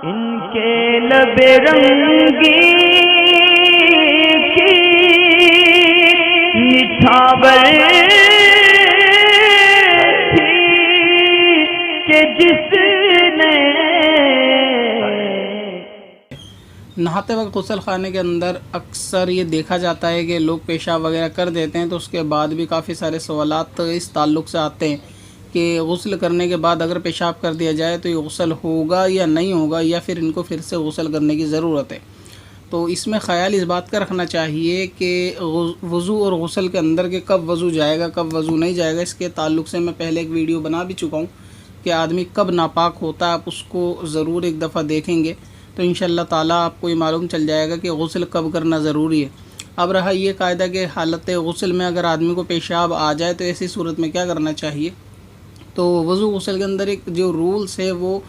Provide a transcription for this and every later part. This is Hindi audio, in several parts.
इनके लबे रंगी की निछावर थी कि जिसने नहाते वक्त गुसल खाने के अंदर अक्सर ये देखा जाता है कि लोग पेशाब वगैरह कर देते हैं, तो उसके बाद भी काफ़ी सारे सवालात इस ताल्लुक़ से आते हैं कि गुस्ल करने के बाद अगर पेशाब कर दिया जाए तो ये गुस्ल होगा या नहीं होगा, या फिर इनको फिर से गुस्ल करने की ज़रूरत है। तो इसमें ख़याल इस बात का रखना चाहिए कि वज़ू और गुस्ल के अंदर के कब वज़ू जाएगा कब वज़ू नहीं जाएगा, इसके ताल्लुक़ से मैं पहले एक वीडियो बना भी चुका हूँ कि आदमी कब नापाक होता है। आप उसको ज़रूर एक दफ़ा देखेंगे तो इंशाअल्लाह ताला आपको ये मालूम चल जाएगा कि गुस्ल कब करना ज़रूरी है। अब रहा ये कायदा कि हालत गुस्ल में अगर आदमी को पेशाब आ जाए तो ऐसी सूरत में क्या करना चाहिए। तो वज़ू गुस्ल के अंदर एक जो रूल्स है वो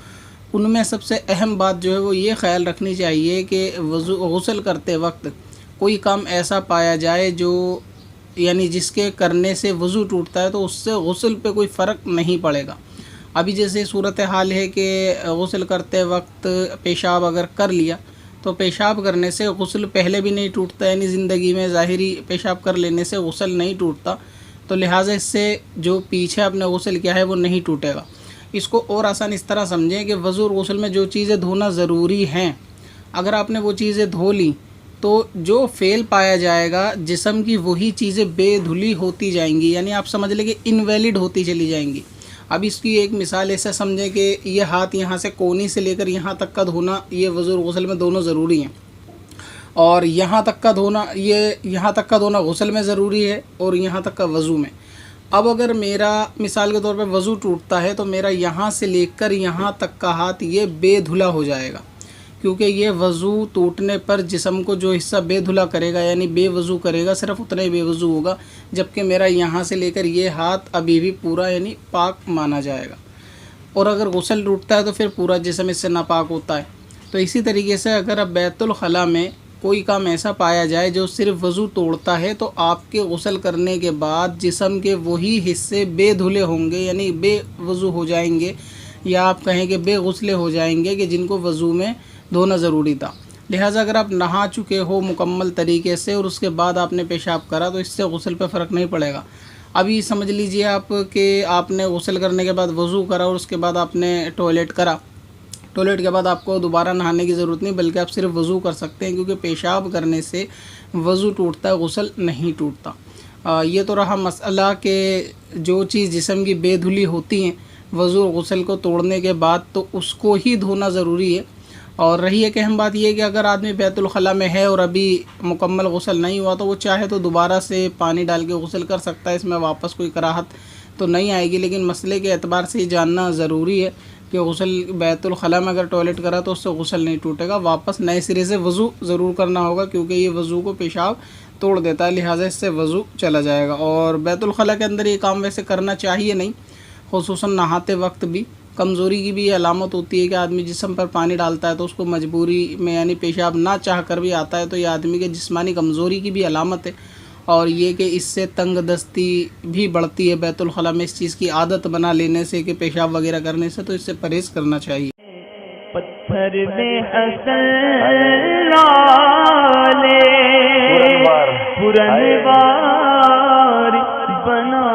उनमें सबसे अहम बात जो है वो ये ख्याल रखनी चाहिए कि वज़ू गुस्ल करते वक्त कोई काम ऐसा पाया जाए जो यानी जिसके करने से वज़ू टूटता है तो उससे गुस्ल पे कोई फ़र्क नहीं पड़ेगा। अभी जैसे सूरत हाल है कि गुस्ल करते वक्त पेशाब अगर कर लिया तो पेशाब करने से गुस्ल पहले भी नहीं टूटता, यानी ज़िंदगी में ज़ाहिरी पेशाब कर लेने से गुस्ल नहीं टूटता, तो लिहाजा इससे जो पीछे आपने गुस्ल किया है वो नहीं टूटेगा। इसको और आसान इस तरह समझें कि वज़ू और गुस्ल में जो चीज़ें धोना ज़रूरी हैं, अगर आपने वो चीज़ें धो ली तो जो फ़ेल पाया जाएगा जिस्म की वही चीज़ें बेधुली होती जाएंगी, यानी आप समझ लें कि इनवैलिड होती चली जाएंगी। अब इसकी एक मिसाल ऐसा समझें कि ये हाथ यहाँ से कोनी से लेकर यहाँ तक का धोना ये वज़ू और गुस्ल में दोनों ज़रूरी हैं, और यहाँ तक का धोना ये यहाँ तक का धोना गुस्ल में ज़रूरी है और यहाँ तक का वज़ू में। अब अगर मेरा मिसाल के तौर पे वज़ू टूटता है तो मेरा यहाँ से लेकर यहाँ तक का हाथ ये बेधुला हो जाएगा, क्योंकि ये वज़ू टूटने पर जिस्म को जो हिस्सा बेधुला करेगा यानी बेवज़ू करेगा सिर्फ उतना ही बेवज़ू होगा, जबकि मेरा यहाँ से लेकर ये हाथ अभी भी पूरा यानी पाक माना जाएगा। और अगर गुस्ल टूटता है तो फिर पूरा जिस्म इससे नापाक होता है। तो इसी तरीके से अगर अब बैतुल खला में कोई काम ऐसा पाया जाए जो सिर्फ वज़ू तोड़ता है तो आपके गुस्ल करने के बाद जिस्म के वही हिस्से बेधुले होंगे यानी बेवज़ू हो जाएंगे, या आप कहें कि बेगुस्ले हो जाएंगे कि जिनको वज़ू में धोना ज़रूरी था। लिहाजा अगर आप नहा चुके हो मुकम्मल तरीके से और उसके बाद आपने पेशाब करा तो इससे गुस्ल पे फ़र्क नहीं पड़ेगा। अभी समझ लीजिए आप कि आपने गुस्ल करने के बाद वज़ू करा और उसके बाद आपने टॉयलेट करा, टॉयलेट के बाद आपको दोबारा नहाने की ज़रूरत नहीं बल्कि आप सिर्फ वज़ू कर सकते हैं, क्योंकि पेशाब करने से वज़ू टूटता है, गुस्ल नहीं टूटता। ये तो रहा मसला कि जो चीज़ जिस्म की बेधुली होती हैं वज़ू और गुस्ल को तोड़ने के बाद तो उसको ही धोना ज़रूरी है। और रही एक अहम बात यह है कि अगर आदमी बैतुल खला में है और अभी मुकम्मल गुस्ल नहीं हुआ तो वो चाहे तो दोबारा से पानी डाल के गुस्ल कर सकता है, इसमें वापस कोई कराहत तो नहीं आएगी। लेकिन मसले के एतबार से ये जानना ज़रूरी है कि गुस्ल बैतुल खला में अगर टॉयलेट करा तो उससे गुस्ल नहीं टूटेगा, वापस नए सिरे से वज़ू ज़रूर करना होगा, क्योंकि ये वज़ू को पेशाब तोड़ देता है, लिहाजा इससे वज़ू चला जाएगा। और बैतुल खला के अंदर ये काम वैसे करना चाहिए नहीं, खुसूसन नहाते वक्त भी। कमज़ोरी की भी अलामत होती है कि आदमी जिस्म पर पानी डालता है तो उसको मजबूरी में यानी पेशाब ना चाह कर भी आता है, तो ये आदमी के जिस्मानी कमज़ोरी की भी अलामत है। और ये कि इससे तंग दस्ती भी बढ़ती है बैतुल खला में, इस चीज़ की आदत बना लेने से कि पेशाब वगैरह करने से, तो इससे परहेज़ करना चाहिए। पत्थर में हसन लाले पुरनवार बना